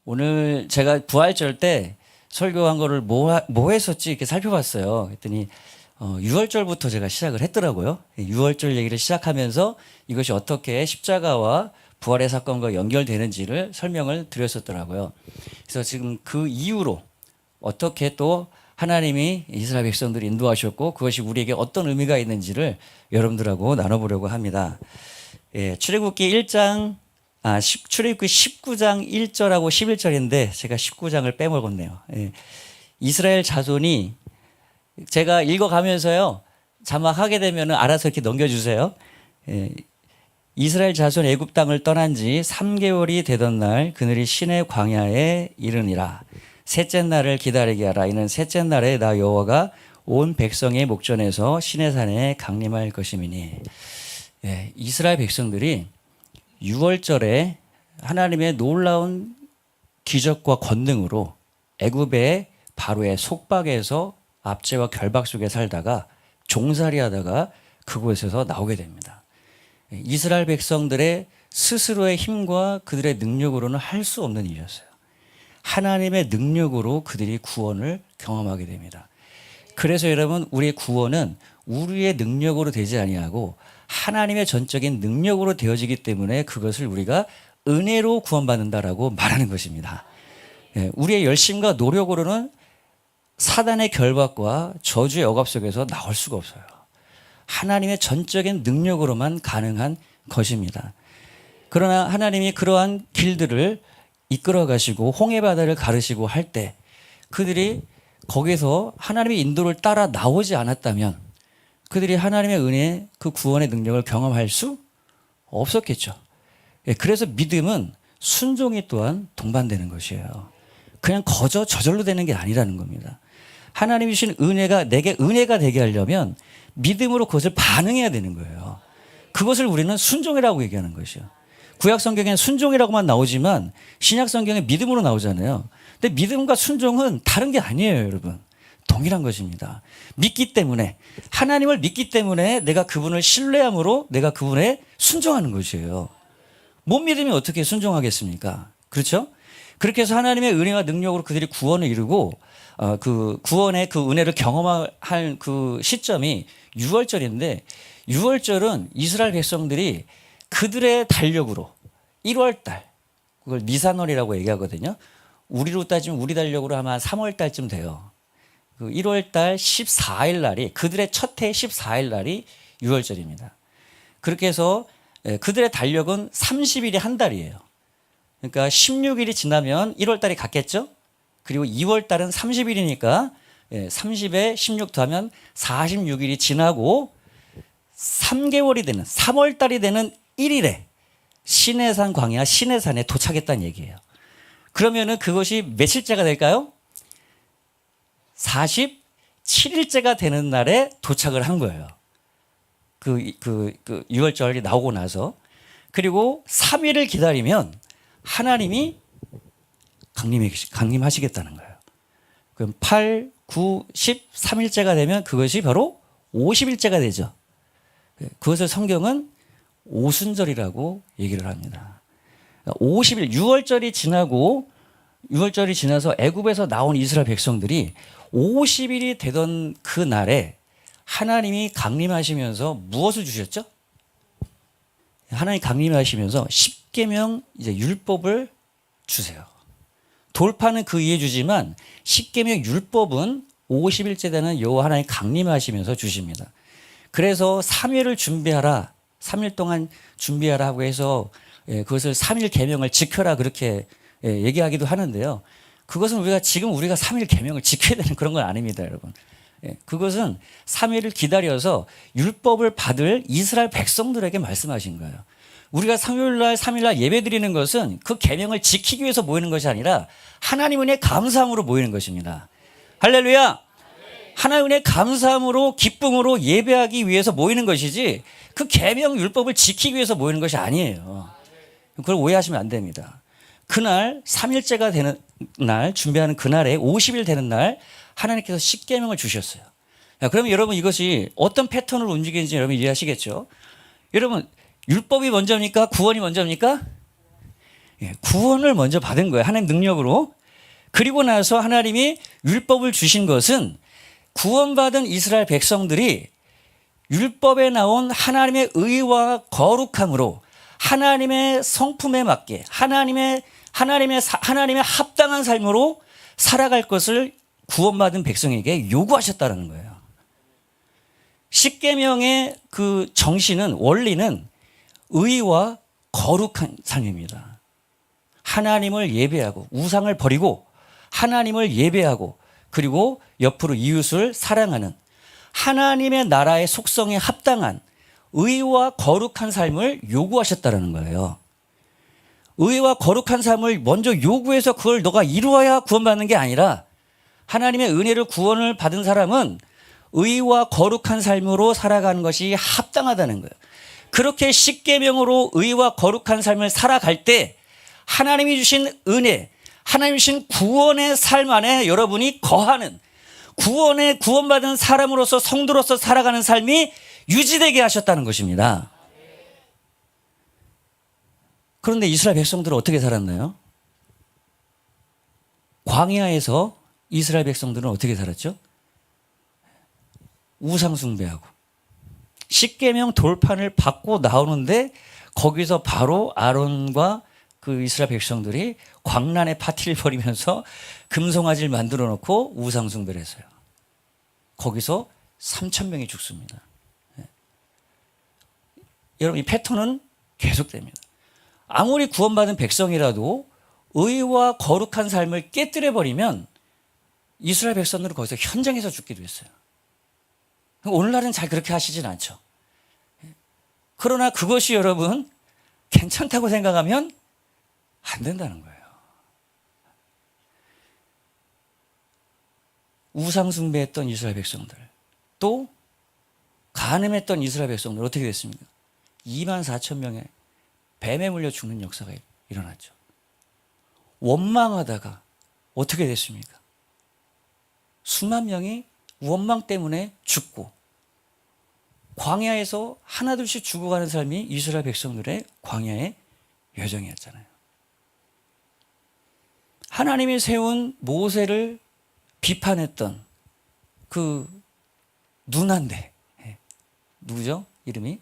오늘 제가 부활절 때 설교한 거를 뭐 했었지 이렇게 살펴봤어요. 그랬더니 6월절부터 제가 시작을 했더라고요. 6월절 얘기를 시작하면서 이것이 어떻게 십자가와 부활의 사건과 연결되는지를 설명을 드렸었더라고요. 그래서 지금 그 이후로 어떻게 또 하나님이 이스라엘 백성들을 인도하셨고 그것이 우리에게 어떤 의미가 있는지를 여러분들하고 나눠보려고 합니다. 출애굽기 1장 출애굽기 19장 1절하고 11절인데 제가 19장을 빼먹었네요. 이스라엘 자손이 제가 읽어가면서요. 자막하게 되면 알아서 이렇게 넘겨주세요. 이스라엘 자손 애굽 땅을 떠난 지 3개월이 되던 날 그들이 시내 광야에 이르니라. 셋째 날을 기다리게 하라. 이는 셋째 날에 나 여호와가 온 백성의 목전에서 시내산에 강림할 것임이니. 이스라엘 백성들이 6월절에 하나님의 놀라운 기적과 권능으로 애굽의 바로의 속박에서 압제와 결박 속에 살다가 종살이하다가 그곳에서 나오게 됩니다. 이스라엘 백성들의 스스로의 힘과 그들의 능력으로는 할 수 없는 일이었어요. 하나님의 능력으로 그들이 구원을 경험하게 됩니다. 그래서 여러분 우리의 구원은 우리의 능력으로 되지 아니하고 하나님의 전적인 능력으로 되어지기 때문에 그것을 우리가 은혜로 구원받는다라고 말하는 것입니다. 우리의 열심과 노력으로는 사단의 결박과 저주의 억압 속에서 나올 수가 없어요. 하나님의 전적인 능력으로만 가능한 것입니다. 그러나 하나님이 그러한 길들을 이끌어 가시고 홍해바다를 가르시고 할 때 그들이 거기서 하나님의 인도를 따라 나오지 않았다면 그들이 하나님의 은혜 그 구원의 능력을 경험할 수 없었겠죠. 그래서 믿음은 순종이 또한 동반되는 것이에요. 그냥 저절로 되는 게 아니라는 겁니다. 하나님이 주신 은혜가 내게 은혜가 되게 하려면 믿음으로 그것을 반응해야 되는 거예요. 그것을 우리는 순종이라고 얘기하는 것이요. 구약 성경에는 순종이라고만 나오지만 신약 성경에 믿음으로 나오잖아요. 근데 믿음과 순종은 다른 게 아니에요, 여러분. 동일한 것입니다. 믿기 때문에 하나님을 믿기 때문에 내가 그분을 신뢰함으로 내가 그분에 순종하는 것이에요. 못 믿으면 어떻게 순종하겠습니까? 그렇죠? 그렇게 해서 하나님의 은혜와 능력으로 그들이 구원을 이루고 그 구원의 그 은혜를 경험할 그 시점이 6월절인데 6월절은 이스라엘 백성들이 그들의 달력으로 1월달 그걸 니산월이라고 얘기하거든요. 우리로 따지면 우리 달력으로 아마 3월달쯤 돼요. 그 1월달 14일 날이 그들의 첫 해 14일 날이 6월절입니다. 그렇게 해서 그들의 달력은 30일이 한 달이에요. 그러니까 16일이 지나면 1월달이 갔겠죠. 그리고 2월달은 30일이니까 30에 16 더하면 46일이 지나고 3개월이 되는 3월달이 되는 1일에 시내산 광야 시내산에 도착했다는 얘기예요. 그러면은 그것이 며칠째가 될까요? 47일째가 되는 날에 도착을 한 거예요. 그 6월절이 나오고 나서. 그리고 3일을 기다리면 하나님이 강림하시겠다는 거예요. 그럼 8, 9, 10, 3일째가 되면 그것이 바로 50일째가 되죠. 그것을 성경은 오순절이라고 얘기를 합니다. 50일, 6월절이 지나서 애굽에서 나온 이스라엘 백성들이 50일이 되던 그 날에 하나님이 강림하시면서 무엇을 주셨죠? 하나님 강림하시면서 십계명 이제 율법을 주세요. 돌파는 그 이해 주지만 십계명 율법은 50일째 되는 여호와 하나님 강림하시면서 주십니다. 그래서 3일을 준비하라. 3일 동안 준비하라 하고 해서 그것을 3일 계명을 지켜라 그렇게 얘기하기도 하는데요. 그것은 우리가 3일 계명을 지켜야 되는 그런 건 아닙니다, 여러분. 그것은 3일을 기다려서 율법을 받을 이스라엘 백성들에게 말씀하신 거예요. 우리가 3일날 예배 드리는 것은 그 계명을 지키기 위해서 모이는 것이 아니라 하나님 은혜의 감사함으로 모이는 것입니다. 할렐루야! 하나님 은혜의 감사함으로 기쁨으로 예배하기 위해서 모이는 것이지 그 계명 율법을 지키기 위해서 모이는 것이 아니에요. 그걸 오해하시면 안 됩니다. 그날 3일째가 되는 날 준비하는 그날에 50일 되는 날 하나님께서 십계명을 주셨어요. 그러면 여러분 이것이 어떤 패턴으로 움직이는지 여러분 이해하시겠죠? 여러분 율법이 먼저입니까? 구원이 먼저입니까? 구원을 먼저 받은 거예요. 하나님 능력으로. 그리고 나서 하나님이 율법을 주신 것은 구원받은 이스라엘 백성들이 율법에 나온 하나님의 의와 거룩함으로 하나님의 성품에 맞게 하나님의 합당한 삶으로 살아갈 것을 구원받은 백성에게 요구하셨다는 거예요. 십계명의 그 정신은 원리는 의와 거룩한 삶입니다. 하나님을 예배하고 우상을 버리고 하나님을 예배하고 그리고 옆으로 이웃을 사랑하는 하나님의 나라의 속성에 합당한 의와 거룩한 삶을 요구하셨다는 거예요. 의와 거룩한 삶을 먼저 요구해서 그걸 너가 이루어야 구원받는 게 아니라 하나님의 은혜를 구원을 받은 사람은 의와 거룩한 삶으로 살아가는 것이 합당하다는 거예요. 그렇게 십계명으로 의와 거룩한 삶을 살아갈 때 하나님이 주신 은혜, 하나님이 주신 구원의 삶 안에 여러분이 거하는 구원받은 사람으로서 성도로서 살아가는 삶이 유지되게 하셨다는 것입니다. 그런데 이스라엘 백성들은 어떻게 살았나요? 광야에서 이스라엘 백성들은 어떻게 살았죠? 우상 숭배하고 십계명 돌판을 받고 나오는데 거기서 바로 아론과 그 이스라엘 백성들이 광란의 파티를 벌이면서 금송아지를 만들어 놓고 우상 숭배를 했어요. 거기서 3,000명이 죽습니다. 여러분 이 패턴은 계속됩니다. 아무리 구원받은 백성이라도 의와 거룩한 삶을 깨뜨려 버리면 이스라엘 백성들은 거기서 현장에서 죽기도 했어요. 오늘날은 잘 그렇게 하시진 않죠. 그러나 그것이 여러분 괜찮다고 생각하면 안 된다는 거예요. 우상 숭배했던 이스라엘 백성들, 또 간음했던 이스라엘 백성들 어떻게 됐습니까? 24,000명의 뱀에 물려 죽는 역사가 일어났죠. 원망하다가 어떻게 됐습니까? 수만 명이 원망 때문에 죽고 광야에서 하나둘씩 죽어가는 삶이 이스라엘 백성들의 광야의 여정이었잖아요. 하나님이 세운 모세를 비판했던 그 누나인데 누구죠? 이름이?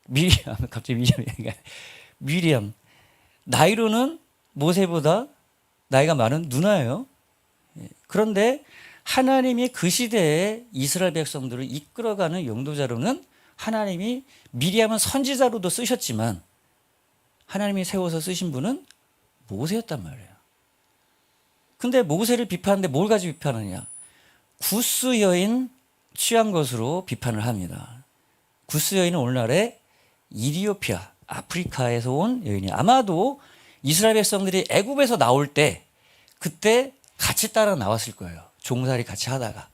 미리암. 갑자기 미리암. 나이로는 모세보다 나이가 많은 누나예요. 그런데 하나님이 그 시대에 이스라엘 백성들을 이끌어가는 용도자로는 하나님이 미리암은 선지자로도 쓰셨지만 하나님이 세워서 쓰신 분은 모세였단 말이에요. 근데 모세를 비판하는데 뭘 가지고 비판하느냐? 구스 여인 취한 것으로 비판을 합니다. 구스 여인은 오늘날의 이디오피아, 아프리카에서 온 여인이 아마도 이스라엘 백성들이 애굽에서 나올 때 그때 같이 따라 나왔을 거예요. 종살이 같이 하다가.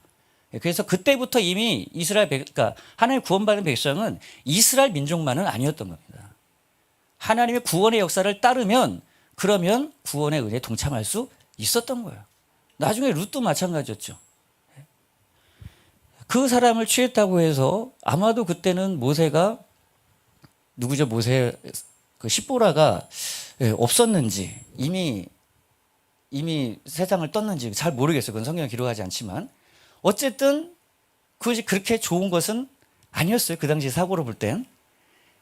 그래서 그때부터 이미 그러니까 하나님 구원받은 백성은 이스라엘 민족만은 아니었던 겁니다. 하나님의 구원의 역사를 따르면 그러면 구원의 은혜에 동참할 수 있었던 거예요. 나중에 룻도 마찬가지였죠. 그 사람을 취했다고 해서 아마도 그때는 모세가 누구죠? 모세 그 십보라가 없었는지 이미 세상을 떴는지 잘 모르겠어요. 그건 성경에 기록하지 않지만 어쨌든 그것이 그렇게 좋은 것은 아니었어요. 그 당시 사고로 볼 땐.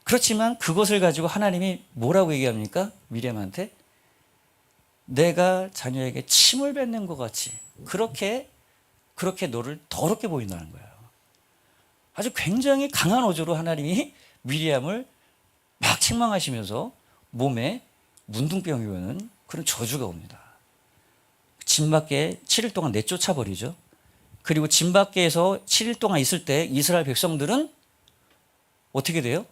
그렇지만 그것을 가지고 하나님이 뭐라고 얘기합니까? 미리암한테 내가 자녀에게 침을 뱉는 것 같이 그렇게 너를 더럽게 보인다는 거예요. 아주 굉장히 강한 어조로 하나님이 미리암을 막 책망하시면서 몸에 문둥병이 오는 그런 저주가 옵니다. 집 밖에 7일 동안 내쫓아 버리죠. 그리고 집 밖에서 7일 동안 있을 때 이스라엘 백성들은 어떻게 돼요?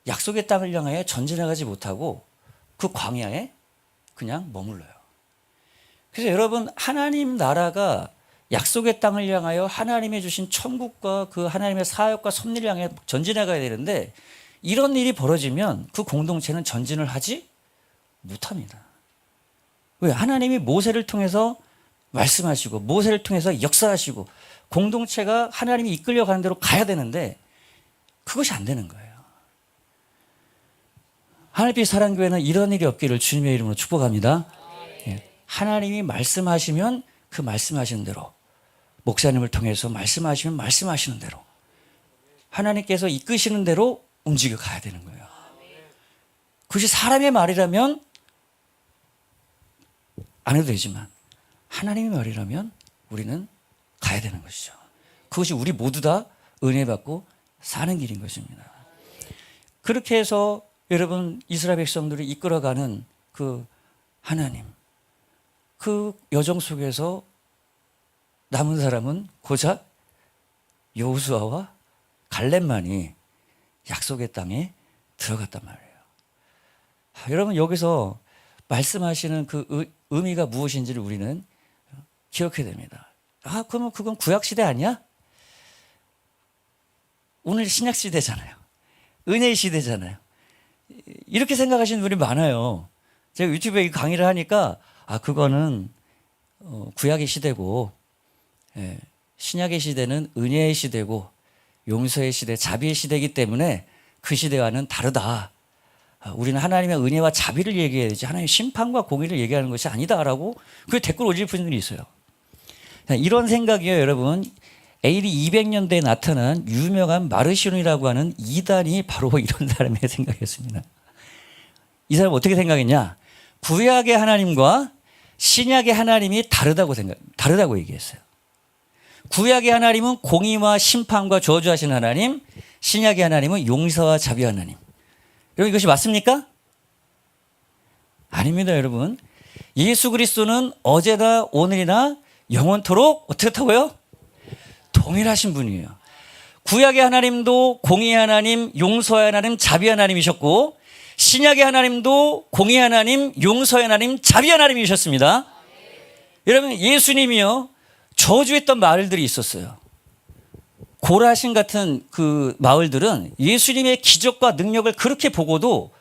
약속의 땅을 향하여 전진해가지 못하고 그 광야에 그냥 머물러요. 그래서 여러분 하나님 나라가 약속의 땅을 향하여 하나님이 주신 천국과 그 하나님의 사역과 섭리를 향해 전진해 가야 되는데 이런 일이 벌어지면 그 공동체는 전진을 하지 못합니다. 왜? 하나님이 모세를 통해서 말씀하시고 모세를 통해서 역사하시고 공동체가 하나님이 이끌려가는 대로 가야 되는데 그것이 안 되는 거예요. 하늘빛 사랑교회는 이런 일이 없기를 주님의 이름으로 축복합니다. 예. 하나님이 말씀하시면 그 말씀하시는 대로, 목사님을 통해서 말씀하시면 말씀하시는 대로, 하나님께서 이끄시는 대로 움직여 가야 되는 거예요. 그것이 사람의 말이라면 안 해도 되지만 하나님의 말이라면 우리는 가야 되는 것이죠. 그것이 우리 모두 다 은혜 받고 사는 길인 것입니다. 그렇게 해서 여러분 이스라엘 백성들을 이끌어가는 그 하나님, 그 여정 속에서 남은 사람은 고작 여호수아와 갈렙만이 약속의 땅에 들어갔단 말이에요. 여러분 여기서 말씀하시는 그 의미가 무엇인지를 우리는 기억해야 됩니다. 그러면 그건 구약시대 아니야? 오늘 신약시대잖아요. 은혜의 시대잖아요. 이렇게 생각하시는 분이 많아요. 제가 유튜브에 이 강의를 하니까 그거는 구약의 시대고, 신약의 시대는 은혜의 시대고 용서의 시대, 자비의 시대이기 때문에 그 시대와는 다르다. 우리는 하나님의 은혜와 자비를 얘기해야 되지 하나님의 심판과 공의를 얘기하는 것이 아니다라고 그 댓글 올릴 분들이 있어요. 이런 생각이에요, 여러분. AD 200년대에 나타난 유명한 마르시온이라고 하는 이단이 바로 이런 사람의 생각이었습니다. 이 사람은 어떻게 생각했냐? 구약의 하나님과 신약의 하나님이 다르다고 얘기했어요. 구약의 하나님은 공의와 심판과 저주하신 하나님, 신약의 하나님은 용서와 자비 하나님. 여러분 이것이 맞습니까? 아닙니다, 여러분. 예수 그리스도는 어제나 오늘이나 영원토록 어떻게 타고요? 동일하신 분이에요. 구약의 하나님도 공의의 하나님, 용서의 하나님, 자비 하나님이셨고, 신약의 하나님도 공의의 하나님, 용서의 하나님, 자비 하나님이셨습니다. 여러분 예수님이요 저주했던 마을들이 있었어요. 고라신 같은 그 마을들은 예수님의 기적과 능력을 그렇게 보고도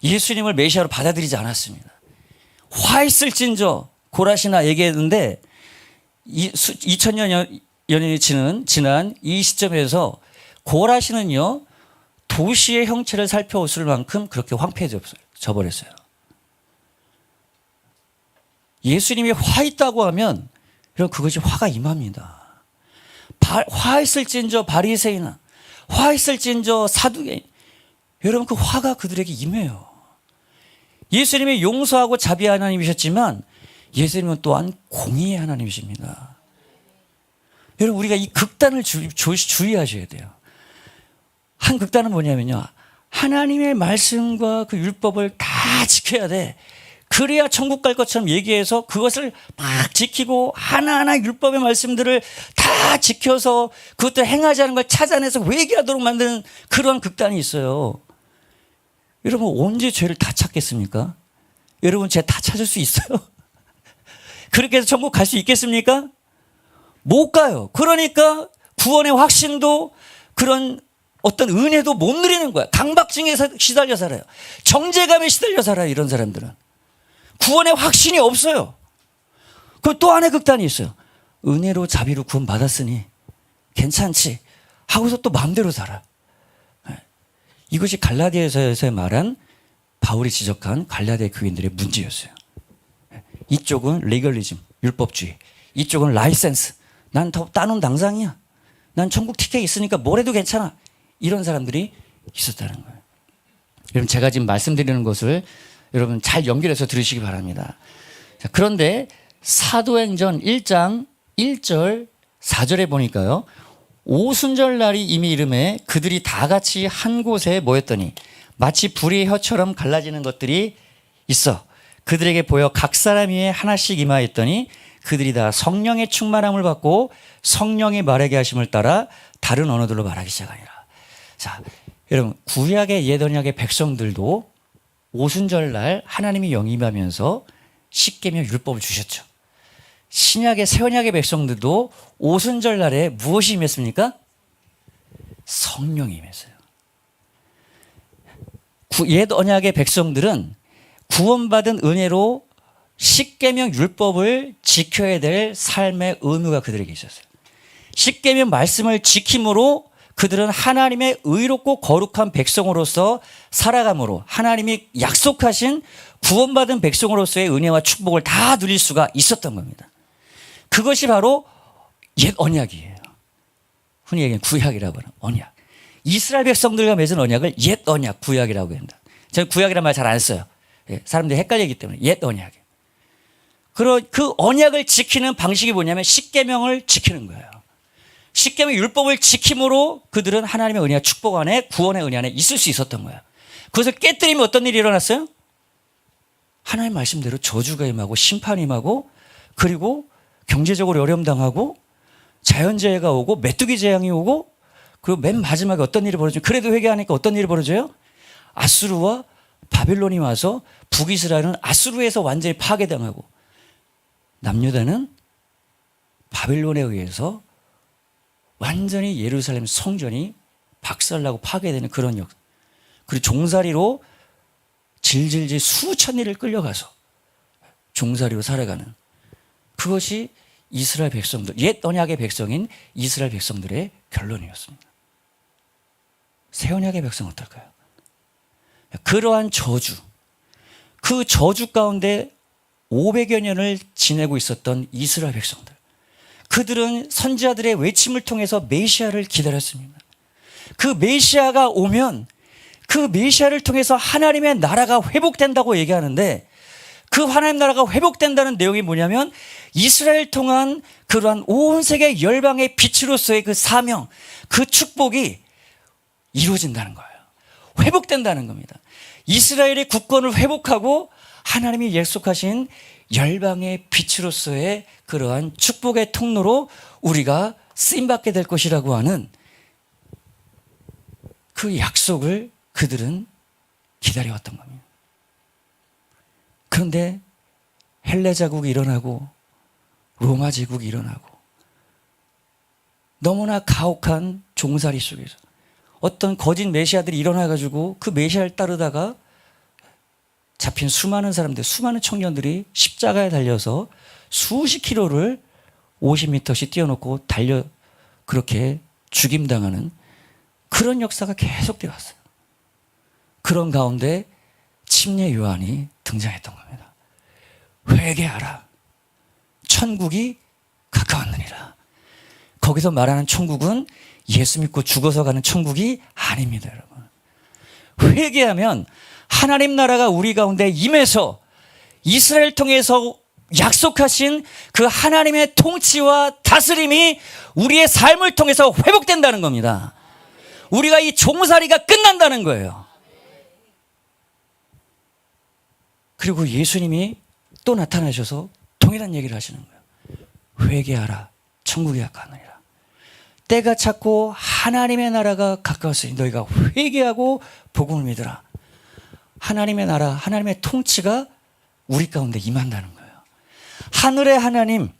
예수님을 메시아로 받아들이지 않았습니다. 화 있을진저 고라시나 얘기했는데 2000년이 지난 이 시점에서 고라시는요 도시의 형체를 살펴볼 만큼 그렇게 황폐해져 버렸어요. 예수님이 화 있다고 하면 여러분 그것이 화가 임합니다. 화 있을진저 바리새인아, 화 있을진저 사두개인, 여러분 그 화가 그들에게 임해요. 예수님이 용서하고 자비 하나님이셨지만 예수님은 또한 공의의 하나님이십니다. 여러분 우리가 이 극단을 주의하셔야 돼요. 한 극단은 뭐냐면요, 하나님의 말씀과 그 율법을 다 지켜야 돼. 그래야 천국 갈 것처럼 얘기해서 그것을 막 지키고 하나하나 율법의 말씀들을 다 지켜서 그것들 행하지 않은 걸 찾아내서 회개하도록 만드는 그런 극단이 있어요. 여러분 언제 죄를 다 찾겠습니까? 여러분 죄 다 찾을 수 있어요? 그렇게 해서 천국 갈 수 있겠습니까? 못 가요. 그러니까 구원의 확신도 그런 어떤 은혜도 못 누리는 거야. 강박증에 시달려 살아요. 정죄감에 시달려 살아요. 이런 사람들은 구원의 확신이 없어요. 그럼 또 하나의 극단이 있어요. 은혜로 자비로 구원 받았으니 괜찮지 하고서 또 마음대로 살아. 이것이 갈라디아서에서 말한 바울이 지적한 갈라디아 교인들의 문제였어요. 이쪽은 레걸리즘, 율법주의, 이쪽은 라이센스, 난 더 따놓은 당상이야, 난 천국 티켓 있으니까 뭘 해도 괜찮아, 이런 사람들이 있었다는 거예요. 여러분 제가 지금 말씀드리는 것을 여러분 잘 연결해서 들으시기 바랍니다. 자, 그런데 사도행전 1장 1절 4절에 보니까요, 오순절 날이 이미 이름에 그들이 다 같이 한 곳에 모였더니 마치 불의 혀처럼 갈라지는 것들이 있어 그들에게 보여 각 사람 위에 하나씩 임하였더니 그들이 다 성령의 충만함을 받고 성령의 말하게 하심을 따라 다른 언어들로 말하기 시작하니라. 자, 여러분 구약의 옛 언약의 백성들도 오순절 날 하나님이 영임하면서 십계명 율법을 주셨죠. 신약의 새 언약의 백성들도 오순절 날에 무엇이 임했습니까? 성령이 임했어요. 옛 언약의 백성들은 구원받은 은혜로 십계명 율법을 지켜야 될 삶의 의무가 그들에게 있었어요. 십계명 말씀을 지킴으로 그들은 하나님의 의롭고 거룩한 백성으로서 살아감으로 하나님이 약속하신 구원받은 백성으로서의 은혜와 축복을 다 누릴 수가 있었던 겁니다. 그것이 바로 옛 언약이에요. 흔히 얘기하는 구약이라고 하는 언약. 이스라엘 백성들과 맺은 언약을 옛 언약, 구약이라고 한다. 저는 구약이라는 말 잘 안 써요. 사람들이 헷갈리기 때문에 옛 언약이에요. 그 언약을 지키는 방식이 뭐냐면 십계명을 지키는 거예요. 십계명 율법을 지킴으로 그들은 하나님의 은혜와 축복 안에 구원의 은혜 안에 있을 수 있었던 거예요. 그것을 깨뜨리면 어떤 일이 일어났어요? 하나님 말씀대로 저주가 임하고 심판이 임하고 그리고 경제적으로 어려움 당하고 자연재해가 오고 메뚜기 재앙이 오고 그리고 맨 마지막에 어떤 일이 벌어져요? 그래도 회개하니까 어떤 일이 벌어져요? 아수르와 바빌론이 와서 북이스라엘은 아수르에서 완전히 파괴당하고 남유다는 바빌론에 의해서 완전히 예루살렘 성전이 박살나고 파괴되는 그런 역사. 그리고 종살이로 질질질 수천 리를 끌려가서 종살이로 살아가는 그것이 이스라엘 백성들, 옛 언약의 백성인 이스라엘 백성들의 결론이었습니다. 새 언약의 백성은 어떨까요? 그러한 저주, 그 저주 가운데 500여 년을 지내고 있었던 이스라엘 백성들, 그들은 선지자들의 외침을 통해서 메시아를 기다렸습니다. 그 메시아가 오면 그 메시아를 통해서 하나님의 나라가 회복된다고 얘기하는데 그 하나님 나라가 회복된다는 내용이 뭐냐면 이스라엘 통한 그러한 온 세계 열방의 빛으로서의 그 사명, 그 축복이 이루어진다는 거예요. 회복된다는 겁니다. 이스라엘의 국권을 회복하고 하나님이 약속하신 열방의 빛으로서의 그러한 축복의 통로로 우리가 쓰임받게 될 것이라고 하는 그 약속을 그들은 기다려왔던 겁니다. 그런데 헬레 자국이 일어나고 로마 제국이 일어나고 너무나 가혹한 종살이 속에서 어떤 거짓 메시아들이 일어나가지고 그 메시아를 따르다가 잡힌 수많은 사람들, 수많은 청년들이 십자가에 달려서 수십 킬로를 50m씩 뛰어넘고 달려 그렇게 죽임당하는 그런 역사가 계속되어 왔어요. 그런 가운데 침례 요한이 등장했던 겁니다. 회개하라. 천국이 가까웠느니라. 거기서 말하는 천국은 예수 믿고 죽어서 가는 천국이 아닙니다, 여러분. 회개하면 하나님 나라가 우리 가운데 임해서 이스라엘 통해서 약속하신 그 하나님의 통치와 다스림이 우리의 삶을 통해서 회복된다는 겁니다. 우리가 이 종살이가 끝난다는 거예요. 그리고 예수님이 또 나타나셔서 동일한 얘기를 하시는 거예요. 회개하라. 천국이 가까우니라. 때가 찼고 하나님의 나라가 가까웠으니 너희가 회개하고 복음을 믿으라. 하나님의 나라, 하나님의 통치가 우리 가운데 임한다는 거예요. 하늘의 하나님.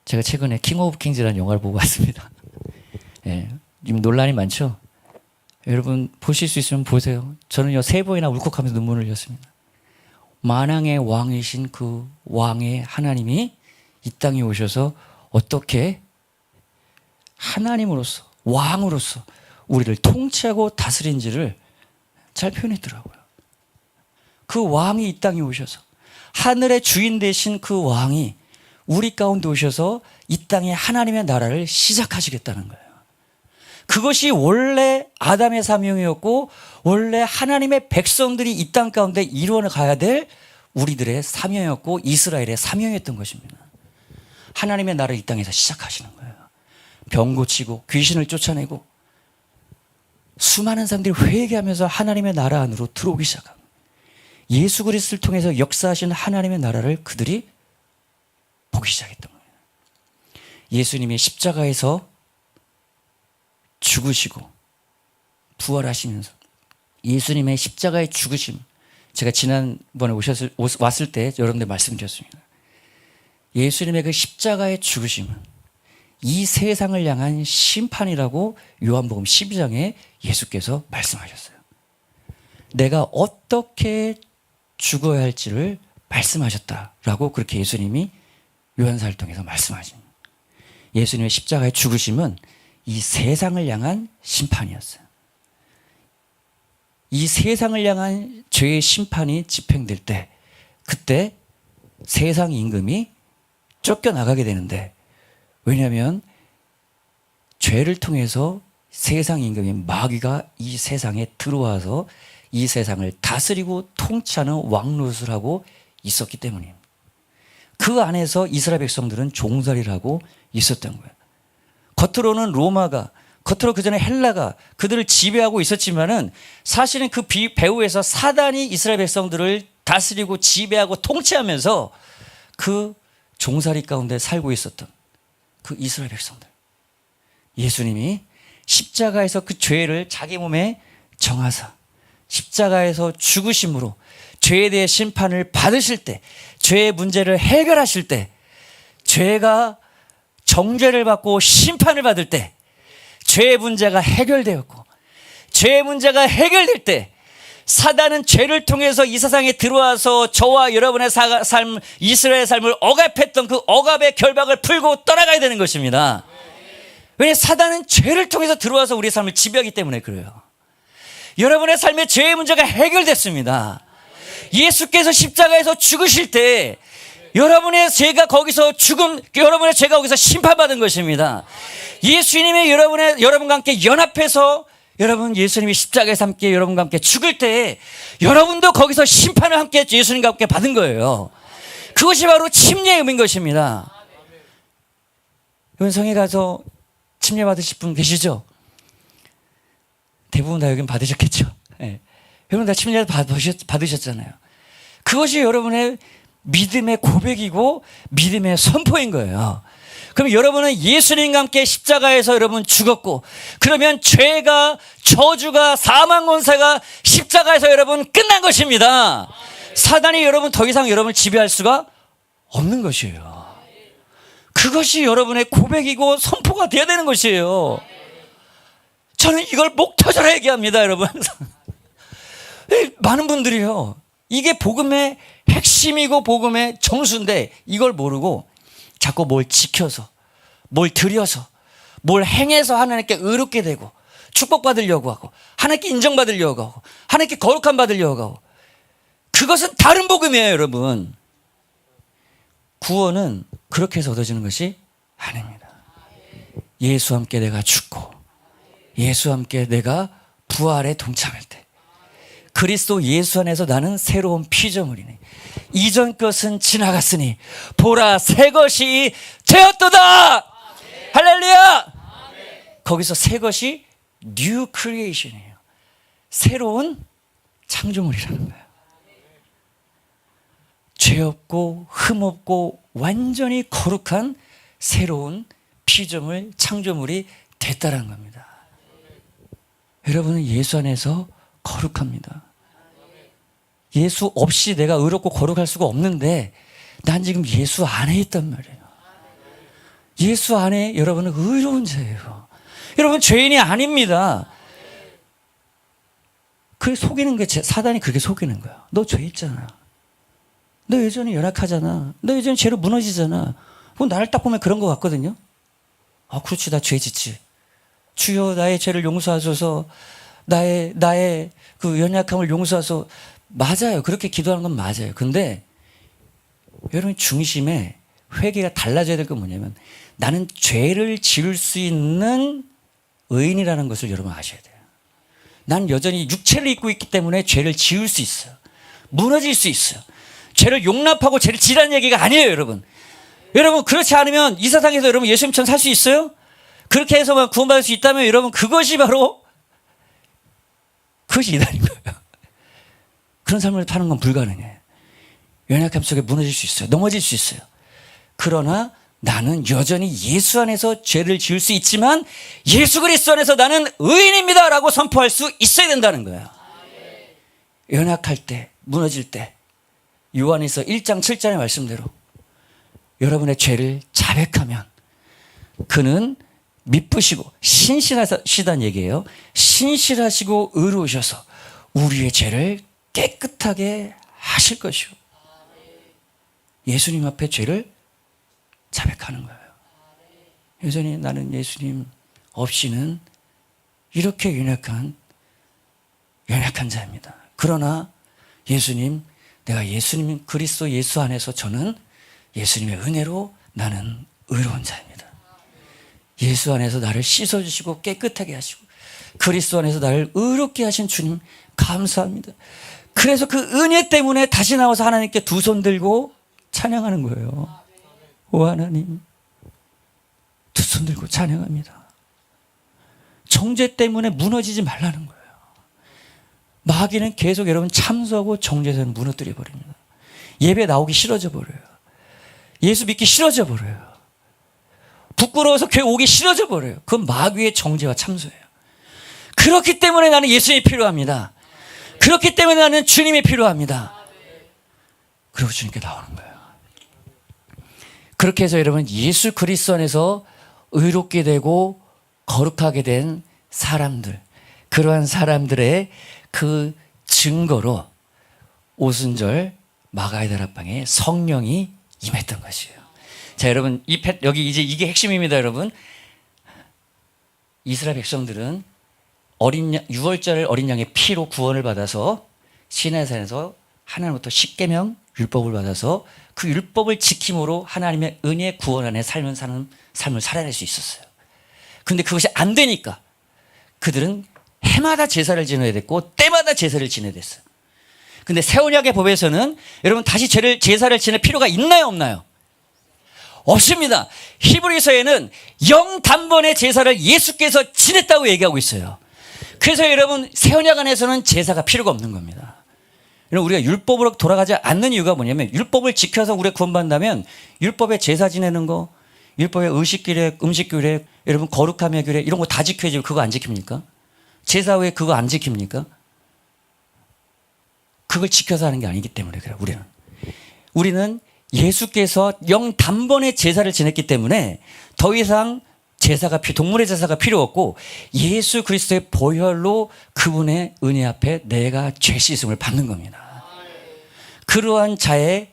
제가 최근에 킹 오브 킹즈라는 영화를 보고 왔습니다. 예, 지금 논란이 많죠? 여러분 보실 수 있으면 보세요. 저는요 3번이나 울컥하면서 눈물을 흘렸습니다. 만왕의 왕이신 그 왕의 하나님이 이 땅에 오셔서 어떻게 하나님으로서 왕으로서 우리를 통치하고 다스린지를 잘 표현했더라고요. 그 왕이 이 땅에 오셔서 하늘의 주인 되신 그 왕이 우리 가운데 오셔서 이 땅에 하나님의 나라를 시작하시겠다는 거예요. 그것이 원래 아담의 사명이었고 원래 하나님의 백성들이 이 땅 가운데 이루어 가야 될 우리들의 사명이었고 이스라엘의 사명이었던 것입니다. 하나님의 나라를 이 땅에서 시작하시는 거예요. 병 고치고 귀신을 쫓아내고 수많은 사람들이 회개하면서 하나님의 나라 안으로 들어오기 시작합니다. 예수 그리스도를 통해서 역사하신 하나님의 나라를 그들이 보기 시작했던 거예요. 예수님이 십자가에서 죽으시고 부활하시면서 예수님의 십자가의 죽으심, 제가 지난번에 왔을 때 여러분들 말씀드렸습니다. 예수님의 그 십자가의 죽으심은 이 세상을 향한 심판이라고 요한복음 12장에 예수께서 말씀하셨어요. 내가 어떻게 죽어야 할지를 말씀하셨다라고 그렇게 예수님이 요한사를 통해서 말씀하십니다. 예수님의 십자가의 죽으심은 이 세상을 향한 심판이었어요. 이 세상을 향한 죄의 심판이 집행될 때, 그때 세상 임금이 쫓겨나가게 되는데, 왜냐하면 죄를 통해서 세상 임금인 마귀가 이 세상에 들어와서 이 세상을 다스리고 통치하는 왕노릇을 하고 있었기 때문입니다. 그 안에서 이스라엘 백성들은 종살이를 하고 있었던 거예요. 겉으로는 로마가, 겉으로 그 전에 헬라가 그들을 지배하고 있었지만은 사실은 그 배후에서 사단이 이스라엘 백성들을 다스리고 지배하고 통치하면서 그 종살이 가운데 살고 있었던 그 이스라엘 백성들. 예수님이 십자가에서 그 죄를 자기 몸에 정하사 십자가에서 죽으심으로 죄에 대해 심판을 받으실 때, 죄의 문제를 해결하실 때, 죄가 정죄를 받고 심판을 받을 때, 죄의 문제가 해결되었고, 죄의 문제가 해결될 때 사단은 죄를 통해서 이 세상에 들어와서 저와 여러분의 삶, 이스라엘의 삶을 억압했던 그 억압의 결박을 풀고 떠나가야 되는 것입니다. 왜냐하면 사단은 죄를 통해서 들어와서 우리의 삶을 지배하기 때문에 그래요. 여러분의 삶의 죄의 문제가 해결됐습니다. 예수께서 십자가에서 죽으실 때 여러분의 죄가 거기서 여러분의 죄가 거기서 심판받은 것입니다. 예수님이 여러분과 함께 연합해서 여러분 예수님이 십자가에서 함께 여러분과 함께 죽을 때 여러분도 거기서 심판을 함께 예수님과 함께 받은 거예요. 그것이 바로 침례의 의미인 것입니다. 이번 성에 가서 침례 받으실 분 계시죠? 대부분 다 여긴 받으셨겠죠? 네. 여러분 다 침례 받으셨잖아요. 그것이 여러분의 믿음의 고백이고 믿음의 선포인 거예요. 그럼 여러분은 예수님과 함께 십자가에서 여러분 죽었고, 그러면 죄가, 저주가, 사망 권세가 십자가에서 여러분 끝난 것입니다. 사단이 여러분 더 이상 여러분을 지배할 수가 없는 것이에요. 그것이 여러분의 고백이고 선포가 되어야 되는 것이에요. 저는 이걸 목 터져라 얘기합니다, 여러분. 많은 분들이요, 이게 복음의 핵심이고 복음의 정수인데 이걸 모르고 자꾸 뭘 지켜서, 뭘 들여서, 뭘 행해서 하나님께 의롭게 되고 축복받으려고 하고 하나님께 인정받으려고 하고 하나님께 거룩함 받으려고 하고, 그것은 다른 복음이에요, 여러분. 구원은 그렇게 해서 얻어지는 것이 아닙니다. 예수와 함께 내가 죽고 예수와 함께 내가 부활에 동참할 때, 그리스도 예수 안에서 나는 새로운 피조물이니 이전 것은 지나갔으니 보라 새 것이 되었도다. 할렐루야. 거기서 새 것이 new creation이에요. 새로운 창조물이라는 거예요. 죄 없고 흠 없고 완전히 거룩한 새로운 피조물, 창조물이 됐다는 겁니다. 여러분은 예수 안에서 거룩합니다. 예수 없이 내가 의롭고 거룩할 수가 없는데 난 지금 예수 안에 있단 말이에요. 예수 안에 여러분은 의로운 자예요. 여러분 죄인이 아닙니다. 그 속이는 게 사단이 그렇게 속이는 거야. 너 죄 있잖아. 너 여전히 연약하잖아. 너 여전히 죄로 무너지잖아. 나를 딱 보면 그런 것 같거든요. 아, 그렇지, 나 죄 짓지. 주여 나의 죄를 용서하소서. 나의 그 연약함을 용서하소서. 맞아요. 그렇게 기도하는 건 맞아요. 근데 여러분 중심에 회개가 달라져야 될 건 뭐냐면, 나는 죄를 지을 수 있는 의인이라는 것을 여러분 아셔야 돼요. 난 여전히 육체를 입고 있기 때문에 죄를 지을 수 있어요. 무너질 수 있어요. 죄를 용납하고 죄를 지라는 얘기가 아니에요, 여러분. 여러분 그렇지 않으면 이 세상에서 여러분 예수님처럼 살 수 있어요? 그렇게 해서만 구원받을 수 있다면 여러분 그것이 이단인 거예요. 그런 삶을 사는 건 불가능해요. 연약함 속에 무너질 수 있어요. 넘어질 수 있어요. 그러나 나는 여전히 예수 안에서 죄를 지을 수 있지만 예수 그리스도 안에서 나는 의인입니다 라고 선포할 수 있어야 된다는 거예요. 연약할 때, 무너질 때, 요한에서 1장 7절의 말씀대로 여러분의 죄를 자백하면 그는 미쁘시고 신실하시다는 얘기예요. 신실하시고 의로우셔서 우리의 죄를 깨끗하게 하실 것이요. 예수님 앞에 죄를 자백하는 거예요. 여전히 나는 예수님 없이는 이렇게 연약한 자입니다. 그러나 예수님, 내가 예수님 그리스도 예수 안에서 저는 예수님의 은혜로 나는 의로운 자입니다. 예수 안에서 나를 씻어주시고 깨끗하게 하시고 그리스도 안에서 나를 의롭게 하신 주님 감사합니다. 그래서 그 은혜 때문에 다시 나와서 하나님께 두 손 들고 찬양하는 거예요. 오 하나님, 두 손 들고 찬양합니다. 정죄 때문에 무너지지 말라는 거예요. 마귀는 계속 여러분 참소하고 정죄에서 무너뜨려 버립니다. 예배 나오기 싫어져 버려요. 예수 믿기 싫어져 버려요. 부끄러워서 교회 오기 싫어져 버려요. 그건 마귀의 정죄와 참소예요. 그렇기 때문에 나는 예수님이 필요합니다. 그렇기 때문에 나는 주님이 필요합니다. 그리고 주님께 나오는 거예요. 그렇게 해서 여러분 예수 그리스도 안에서 의롭게 되고 거룩하게 된 사람들, 그러한 사람들의 그 증거로 오순절 마가의 다락방에 성령이 임했던 것이에요. 자, 여러분 여기 이제 이게 핵심입니다. 여러분, 이스라엘 백성들은 유월절 어린 양의 피로 구원을 받아서 시내산에서 하나님부터 십계명 율법을 받아서 그 율법을 지킴으로 하나님의 은혜 구원 안에 사는 삶을 살아낼 수 있었어요. 그런데 그것이 안 되니까 그들은 해마다 제사를 지내야 됐고 때마다 제사를 지내야 됐어요. 근데 새 언약의 법에서는 여러분 다시 제사를 지낼 필요가 있나요, 없나요? 없습니다. 히브리서에는 영단번의 제사를 예수께서 지냈다고 얘기하고 있어요. 그래서 여러분 새 언약 안에서는 제사가 필요가 없는 겁니다. 우리가 율법으로 돌아가지 않는 이유가 뭐냐면 율법을 지켜서 우리가 구원받는다면 율법에 제사 지내는 거, 율법의 의식규례, 음식규례, 여러분 거룩함의 규례 이런 거 다 지켜야지 그거 안 지킵니까? 제사 후에 그거 안 지킵니까? 그걸 지켜서 하는 게 아니기 때문에 그래요. 우리는 예수께서 영단번의 제사를 지냈기 때문에 더 이상 동물의 제사가 필요 없고 예수 그리스도의 보혈로 그분의 은혜 앞에 내가 죄 씻음을 받는 겁니다. 그러한 자의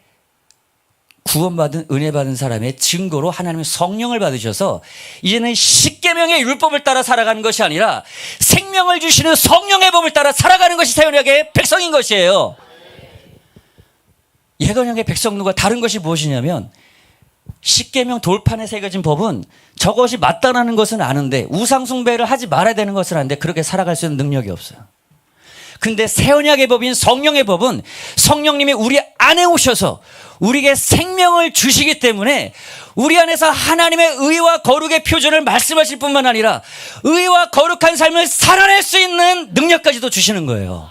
구원받은 은혜 받은 사람의 증거로 하나님의 성령을 받으셔서 이제는 십계명의 율법을 따라 살아가는 것이 아니라 생명을 주시는 성령의 법을 따라 살아가는 것이 새 언약의 백성인 것이에요. 옛 언약의 백성들과 다른 것이 무엇이냐면 십계명 돌판에 새겨진 법은 저것이 맞다라는 것은 아는데 우상 숭배를 하지 말아야 되는 것은 아는데 그렇게 살아갈 수 있는 능력이 없어요. 근데 새 언약의 법인 성령의 법은 성령님이 우리 안에 오셔서 우리에게 생명을 주시기 때문에 우리 안에서 하나님의 의와 거룩의 표준을 말씀하실 뿐만 아니라 의와 거룩한 삶을 살아낼 수 있는 능력까지도 주시는 거예요.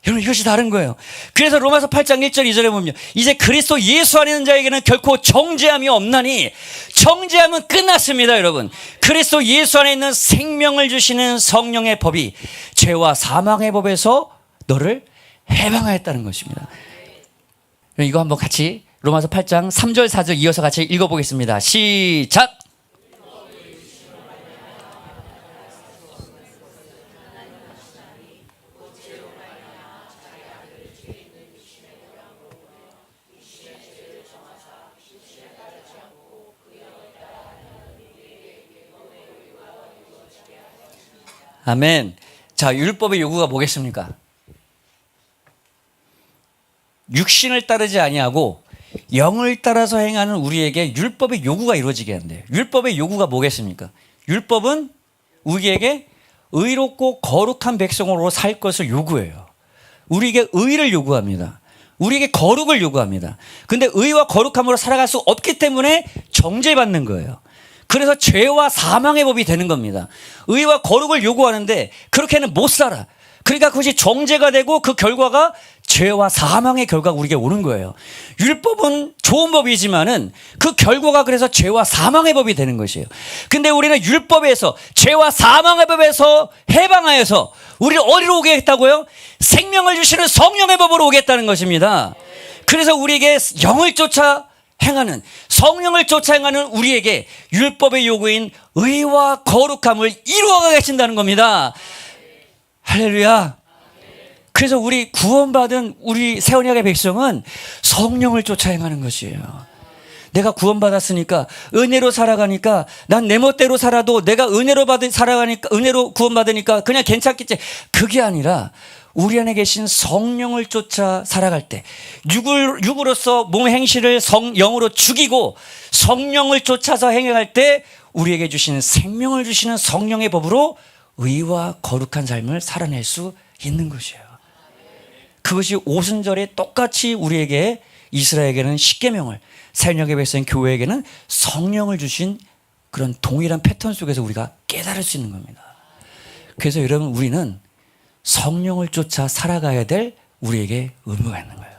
여러분 이것이 다른 거예요. 그래서 로마서 8장 1절 2절에 보면 이제 그리스도 예수 안에 있는 자에게는 결코 정죄함이 없나니 정죄함은 끝났습니다. 여러분 그리스도 예수 안에 있는 생명을 주시는 성령의 법이 죄와 사망의 법에서 너를 해방하였다는 것입니다. 이거 한번 같이 로마서 8장 3절 4절 이어서 같이 읽어보겠습니다. 시작. 아멘. 자, 율법의 요구가 뭐겠습니까? 육신을 따르지 아니하고 영을 따라서 행하는 우리에게 율법의 요구가 이루어지게 한대요. 율법의 요구가 뭐겠습니까? 율법은 우리에게 의롭고 거룩한 백성으로 살 것을 요구해요. 우리에게 의를 요구합니다. 우리에게 거룩을 요구합니다. 근데 의와 거룩함으로 살아갈 수 없기 때문에 정죄받는 거예요. 그래서 죄와 사망의 법이 되는 겁니다. 의와 거룩을 요구하는데 그렇게는 못 살아. 그러니까 그것이 정죄가 되고 그 결과가 죄와 사망의 결과가 우리에게 오는 거예요. 율법은 좋은 법이지만은 그 결과가 그래서 죄와 사망의 법이 되는 것이에요. 근데 우리는 율법에서 죄와 사망의 법에서 해방하여서 우리를 어디로 오게 했다고요? 생명을 주시는 성령의 법으로 오겠다는 것입니다. 그래서 우리에게 영을 쫓아 행하는 성령을 쫓아 행하는 우리에게 율법의 요구인 의와 거룩함을 이루어가 계신다는 겁니다. 할렐루야. 그래서 우리 구원받은 우리 새 언약의 백성은 성령을 쫓아 행하는 것이에요. 내가 구원받았으니까 은혜로 살아가니까 난 내 멋대로 살아도 내가 은혜로 구원받으니까 그냥 괜찮겠지. 그게 아니라 우리 안에 계신 성령을 쫓아 살아갈 때 육으로서 몸 행실을 영으로 죽이고 성령을 쫓아서 행할 때 우리에게 주시는 생명을 주시는 성령의 법으로 의와 거룩한 삶을 살아낼 수 있는 것이에요. 그것이 오순절에 똑같이 우리에게 이스라엘에게는 십계명을, 새언약의 백성 교회에게는 성령을 주신 그런 동일한 패턴 속에서 우리가 깨달을 수 있는 겁니다. 그래서 여러분, 우리는 성령을 쫓아 살아가야 될 우리에게 의무가 있는 거예요.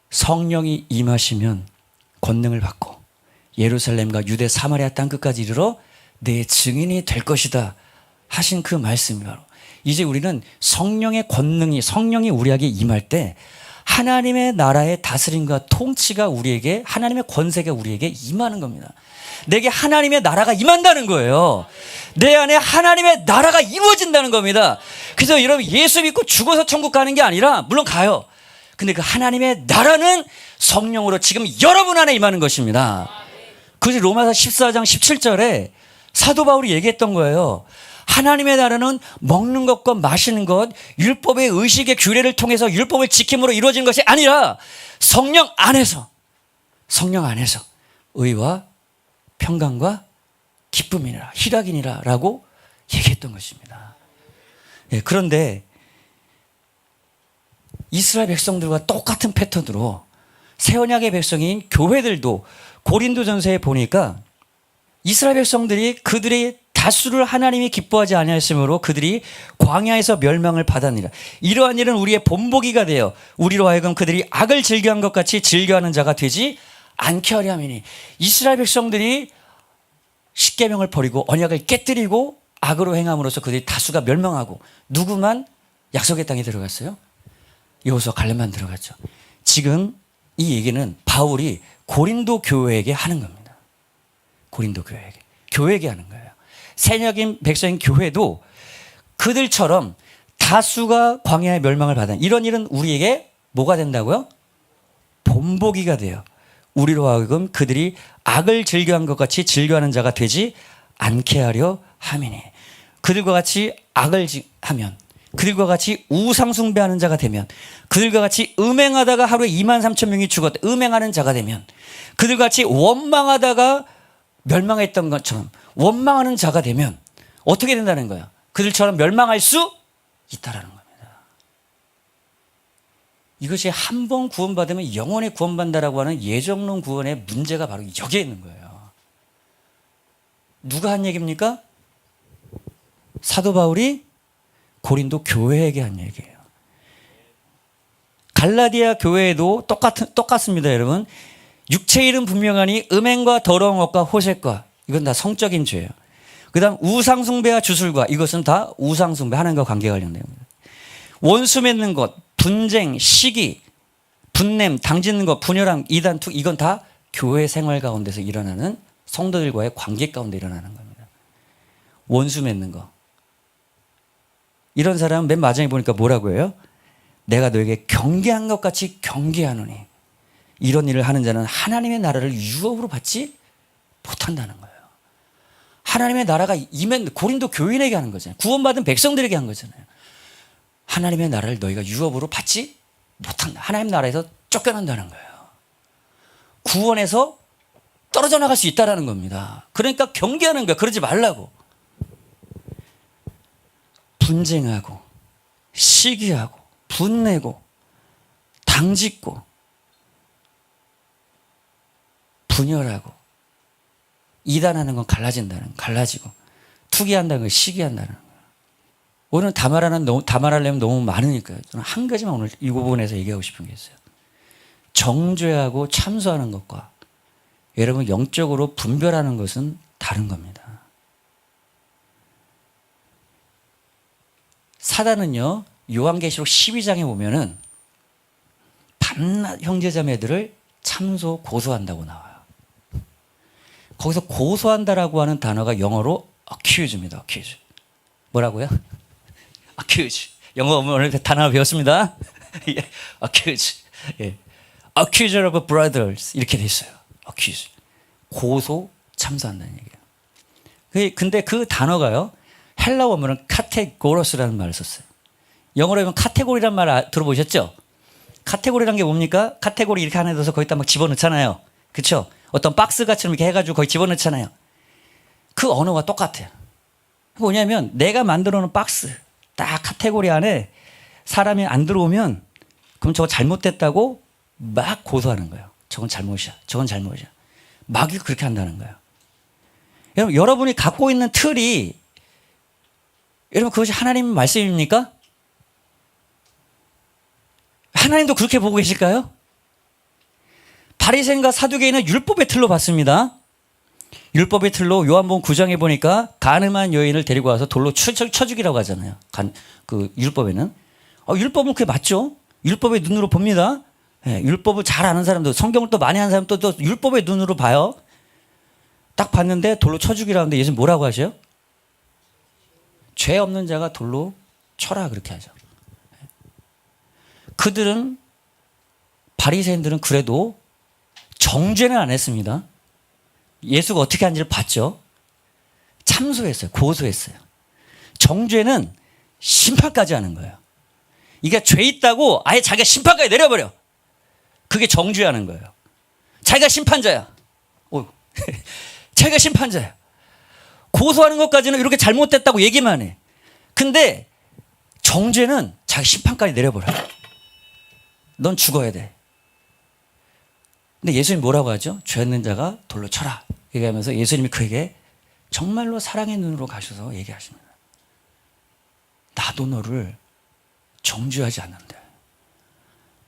성령이 임하시면 권능을 받고 예루살렘과 유대 사마리아 땅 끝까지 이르러 내 증인이 될 것이다 하신 그 말씀이 바로 이제 우리는 성령의 권능이, 성령이 우리에게 임할 때 하나님의 나라의 다스림과 통치가 우리에게, 하나님의 권세가 우리에게 임하는 겁니다. 내게 하나님의 나라가 임한다는 거예요. 내 안에 하나님의 나라가 이루어진다는 겁니다. 그래서 여러분, 예수 믿고 죽어서 천국 가는 게 아니라, 물론 가요. 근데 그 하나님의 나라는 성령으로 지금 여러분 안에 임하는 것입니다. 그것이 로마서 14장 17절에 사도 바울이 얘기했던 거예요. 하나님의 나라는 먹는 것과 마시는 것, 율법의 의식의 규례를 통해서 율법을 지킴으로 이루어진 것이 아니라 성령 안에서 의와 평강과 기쁨이니라, 희락이니라 라고 얘기했던 것입니다. 예, 그런데 이스라엘 백성들과 똑같은 패턴으로 새언약의 백성인 교회들도 고린도전서에 보니까 이스라엘 백성들이 그들의 다수를 하나님이 기뻐하지 아니하였으므로 그들이 광야에서 멸망을 받았느니라. 이러한 일은 우리의 본보기가 되어 우리로 하여금 그들이 악을 즐겨한 것 같이 즐겨하는 자가 되지 않게 하려 함이니. 이스라엘 백성들이 십계명을 버리고 언약을 깨뜨리고 악으로 행함으로써 그들이 다수가 멸망하고 누구만 약속의 땅에 들어갔어요? 여호수아 갈렙만 들어갔죠. 지금 이 얘기는 바울이 고린도 교회에게 하는 겁니다. 고린도 교회에게 하는 거예요. 새언약인 백성인 교회도 그들처럼 다수가 광야의 멸망을 받은 이런 일은 우리에게 뭐가 된다고요? 본보기가 돼요. 우리로 하여금 그들이 악을 즐겨한 것 같이 즐겨하는 자가 되지 않게 하려 함이니. 그들과 같이 악을 하면, 그들과 같이 우상숭배하는 자가 되면, 그들과 같이 음행하다가 하루에 23,000명이 죽었다 음행하는 자가 되면, 그들과 같이 원망하다가 멸망했던 것처럼 원망하는 자가 되면 어떻게 된다는 거야? 그들처럼 멸망할 수 있다라는 겁니다. 이것이 한 번 구원받으면 영원히 구원받는다라고 하는 예정론 구원의 문제가 바로 여기에 있는 거예요. 누가 한 얘기입니까? 사도 바울이 고린도 교회에게 한 얘기예요. 갈라디아 교회에도 똑같습니다, 여러분. 육체 일은 분명하니 음행과 더러운 것과 호색과 이건 다 성적인 죄예요. 그 다음 우상숭배와 주술과 이것은 다 우상숭배, 하나님과 관계가 관련된 겁니다. 원수 맺는 것, 분쟁, 시기, 분냄, 당짓는 것, 분열함, 이단, 투 이건 다 교회 생활 가운데서 일어나는 성도들과의 관계 가운데 일어나는 겁니다. 원수 맺는 거. 이런 사람은 맨 마지막에 보니까 뭐라고 해요? 내가 너에게 경계한 것 같이 경계하노니. 이런 일을 하는 자는 하나님의 나라를 유업으로 받지 못한다는 거예요. 하나님의 나라가 임한 고린도 교인에게 하는 거잖아요. 구원받은 백성들에게 한 거잖아요. 하나님의 나라를 너희가 유업으로 받지 못한다. 하나님 나라에서 쫓겨난다는 거예요. 구원에서 떨어져 나갈 수 있다는 겁니다. 그러니까 경계하는 거예요. 그러지 말라고. 분쟁하고 시기하고 분내고 당짓고 분열하고 이단하는 건 갈라지고 투기한다는 건 시기한다는 거예요. 오늘 담아하려면 너무 많으니까요. 저는 한 가지만 오늘 이 부분에서 얘기하고 싶은 게 있어요. 정죄하고 참소하는 것과 여러분 영적으로 분별하는 것은 다른 겁니다. 사단은요, 요한계시록 12장에 보면은 밤낮 형제자매들을 참소 고소한다고 나와요. 거기서 고소한다라고 하는 단어가 영어로 accuse입니다. accuse. 뭐라고요? accuse. 영어 오늘 단어 배웠습니다. accuse. 예. accuser of brothers 이렇게 돼 있어요. 고소 참사한다는 얘기예요. 근데 그 단어가요. 헬라 원문은 카테고로스라는 말을 썼어요. 영어로 하면 카테고리란 말 들어보셨죠? 카테고리란 게 뭡니까? 카테고리 이렇게 하나 넣어서 거기다 막 집어넣잖아요. 그렇죠? 어떤 박스같이 이렇게 해가지고 거기 집어넣잖아요. 그 언어가 똑같아요. 뭐냐면 내가 만들어 놓은 박스 딱 카테고리 안에 사람이 안 들어오면 그럼 저거 잘못됐다고 막 고소하는 거예요. 저건 잘못이야. 저건 잘못이야. 막 그렇게 한다는 거예요. 여러분이 갖고 있는 틀이 여러분 그것이 하나님 말씀입니까? 하나님도 그렇게 보고 계실까요? 바리새인과 사두개인은 율법의 틀로 봤습니다. 율법의 틀로 요한복음 9장에 보니까 간음한 여인을 데리고 와서 돌로 쳐 죽이라고 하잖아요. 그 율법에는. 율법은 그게 맞죠? 율법의 눈으로 봅니다. 네, 율법을 잘 아는 사람도 성경을 또 많이 하는 사람도 또 율법의 눈으로 봐요. 딱 봤는데 돌로 쳐 죽이라는데 예수님 뭐라고 하셔요? 죄 없는 자가 돌로 쳐라 그렇게 하죠. 그들은 바리새인들은 그래도 정죄는 안 했습니다. 예수가 어떻게 하는지를 봤죠. 참소했어요. 고소했어요. 정죄는 심판까지 하는 거예요. 이게 죄 있다고 아예 자기가 심판까지 내려버려. 그게 정죄하는 거예요. 자기가 심판자야. 자기가 심판자야. 고소하는 것까지는 이렇게 잘못됐다고 얘기만 해. 근데 정죄는 자기 심판까지 내려버려. 넌 죽어야 돼. 근데 예수님이 뭐라고 하죠? 죄 없는 자가 돌로 쳐라. 얘기하면서 예수님이 그에게 정말로 사랑의 눈으로 가셔서 얘기하십니다. 나도 너를 정죄하지 않는다.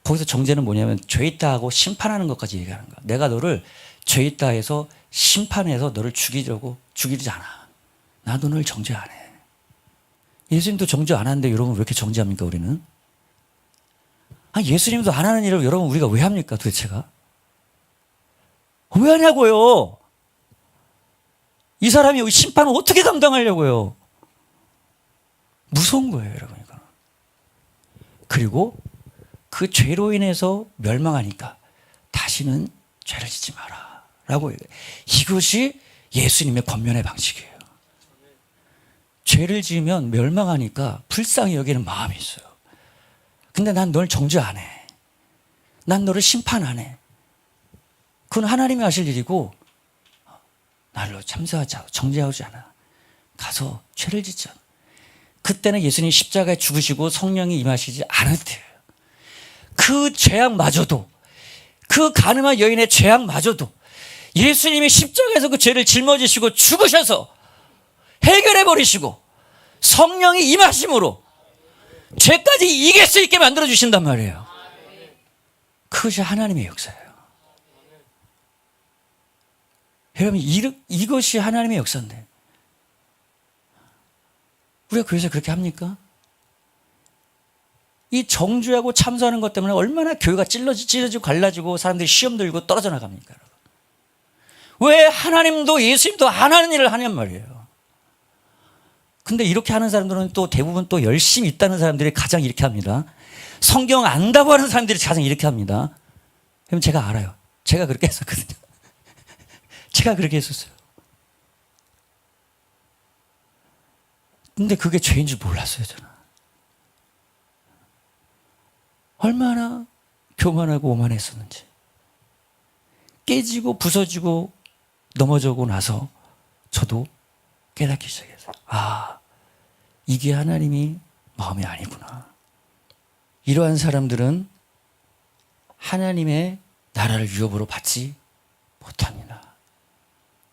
거기서 정죄는 뭐냐면 죄 있다 하고 심판하는 것까지 얘기하는 거야. 내가 너를 죄 있다 해서 심판해서 너를 죽이지 않아. 나도 너를 정죄 안 해. 예수님도 정죄 안 하는데 여러분 왜 이렇게 정죄합니까 우리는? 예수님도 안 하는 일을 여러분 우리가 왜 합니까 도대체가? 왜 하냐고요? 이 사람이 심판을 어떻게 감당하려고요? 무서운 거예요 여러분 이거는. 그리고 그 죄로 인해서 멸망하니까 다시는 죄를 짓지 마라 라고 얘기해요. 이것이 예수님의 권면의 방식이에요. 죄를 지으면 멸망하니까 불쌍히 여기는 마음이 있어요. 근데 난 널 정죄 안 해. 난 너를 심판 안 해. 그건 하나님이 하실 일이고 나를 참사하지 않아. 정죄하지 않아. 가서 죄를 짓지 않아. 그때는 예수님이 십자가에 죽으시고 성령이 임하시지 않을 때예요. 그 죄악마저도 그 간음한 여인의 죄악마저도 예수님이 십자가에서 그 죄를 짊어지시고 죽으셔서 해결해버리시고 성령이 임하심으로 죄까지 이길 수 있게 만들어주신단 말이에요. 그것이 하나님의 역사예요. 여러분 이것이 하나님의 역사인데 우리가 교회에서 그렇게 합니까? 이 정죄하고 참소하는 것 때문에 얼마나 교회가 찔러지고 갈라지고 사람들이 시험 들고 떨어져 나갑니까? 여러분. 왜 하나님도 예수님도 안 하는 일을 하냔 말이에요. 근데 이렇게 하는 사람들은 또 대부분 또 열심히 있다는 사람들이 가장 이렇게 합니다. 성경 안다고 하는 사람들이 가장 이렇게 합니다. 그럼 제가 알아요. 제가 그렇게 했었거든요. 제가 그렇게 했었어요. 근데 그게 죄인 줄 몰랐어요, 저는. 얼마나 교만하고 오만했었는지. 깨지고 부서지고 넘어져고 나서 저도 깨닫기 시작했어요. 이게 하나님이 마음이 아니구나. 이러한 사람들은 하나님의 나라를 유업으로 받지 못합니다.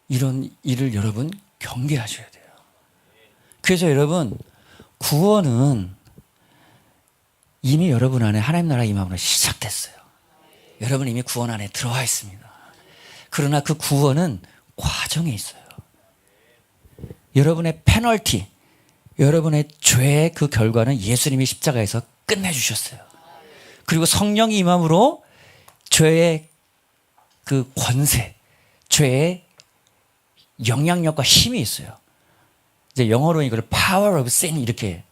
이런 일을 여러분 경계하셔야 돼요. 그래서 여러분 구원은 이미 여러분 안에 하나님 나라 임함으로 시작됐어요. 여러분 이미 구원 안에 들어와 있습니다. 그러나 그 구원은 과정에 있어요. 여러분의 페널티, 여러분의 죄의 그 결과는 예수님이 십자가에서 끝내주셨어요. 그리고 성령이 임함으로 죄의 그 권세, 죄의 영향력과 힘이 있어요. 이제 영어로 이걸 power of sin 이렇게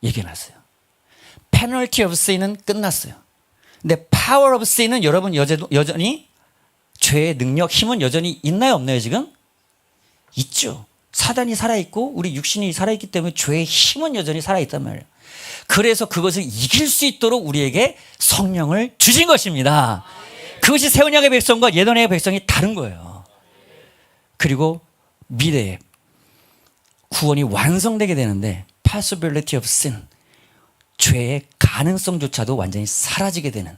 얘기해놨어요. penalty of sin은 끝났어요. 근데 power of sin은 여러분 여전히 죄의 능력, 힘은 여전히 있나요, 없나요, 지금? 있죠. 사단이 살아있고 우리 육신이 살아있기 때문에 죄의 힘은 여전히 살아있단 말이에요. 그래서 그것을 이길 수 있도록 우리에게 성령을 주신 것입니다. 그것이 새 언약의 백성과 옛 언약의 백성이 다른 거예요. 그리고 미래에 구원이 완성되게 되는데 possibility of sin, 죄의 가능성조차도 완전히 사라지게 되는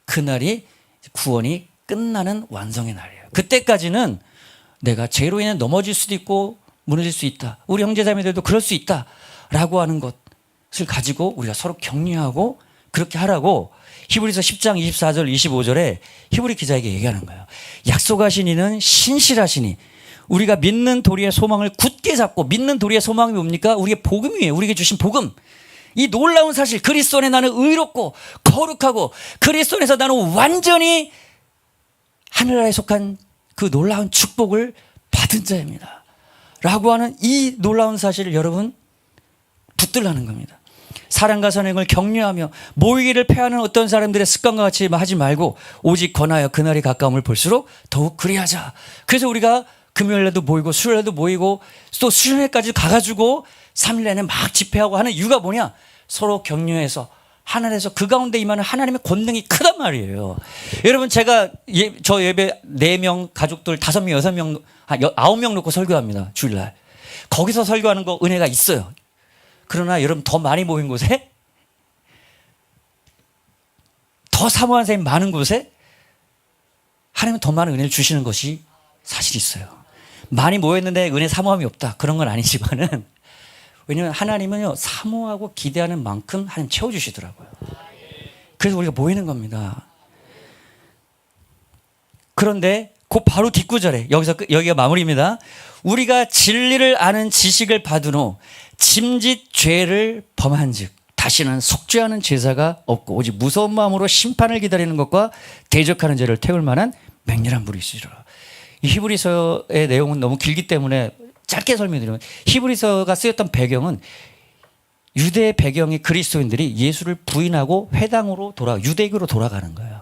그날이 구원이 끝나는 완성의 날이에요. 그때까지는 내가 죄로 인해 넘어질 수도 있고 무너질 수 있다. 우리 형제자매들도 그럴 수 있다라고 하는 것을 가지고 우리가 서로 격려하고 그렇게 하라고 히브리서 10장 24절 25절에 히브리 기자에게 얘기하는 거예요. 약속하신 이는 신실하시니 우리가 믿는 도리의 소망을 굳게 잡고, 믿는 도리의 소망이 뭡니까? 우리의 복음이에요. 우리에게 주신 복음. 이 놀라운 사실, 그리스도 안에 나는 의롭고 거룩하고 그리스도 안에서 나는 완전히 하늘나라에 속한 그 놀라운 축복을 받은 자입니다 라고 하는 이 놀라운 사실을 여러분 붙들라는 겁니다. 사랑과 선행을 격려하며 모이기를 패하는 어떤 사람들의 습관과 같이 하지 말고 오직 권하여 그날이 가까움을 볼수록 더욱 그리하자. 그래서 우리가 금요일에도 모이고 수요일에도 모이고 또 수요일까지 가가지고 3일 내내 막 집회하고 하는 이유가 뭐냐? 서로 격려해서 하늘에서 그 가운데 임하는 하나님의 권능이 크단 말이에요. 여러분, 제가 저 예배 4명 가족들 5명 6명 9명 놓고 설교합니다. 주일날. 거기서 설교하는 거 은혜가 있어요. 그러나 여러분, 더 많이 모인 곳에, 더 사모하는 사람이 많은 곳에 하나님은 더 많은 은혜를 주시는 것이 사실 있어요. 많이 모였는데 은혜 사모함이 없다, 그런 건 아니지만은, 왜냐하면 하나님은요, 사모하고 기대하는 만큼 하나님 채워주시더라고요. 그래서 우리가 모이는 겁니다. 그런데 그 바로 뒷구절에 여기가 마무리입니다. 우리가 진리를 아는 지식을 받은 후 짐짓 죄를 범한즉 다시는 속죄하는 제사가 없고 오직 무서운 마음으로 심판을 기다리는 것과 대적하는 죄를 태울 만한 맹렬한 불이 있으리라. 이 히브리서의 내용은 너무 길기 때문에 짧게 설명드리면, 히브리서가 쓰였던 배경은 유대 배경의 그리스도인들이 예수를 부인하고 회당으로 유대교로 돌아가는 거예요.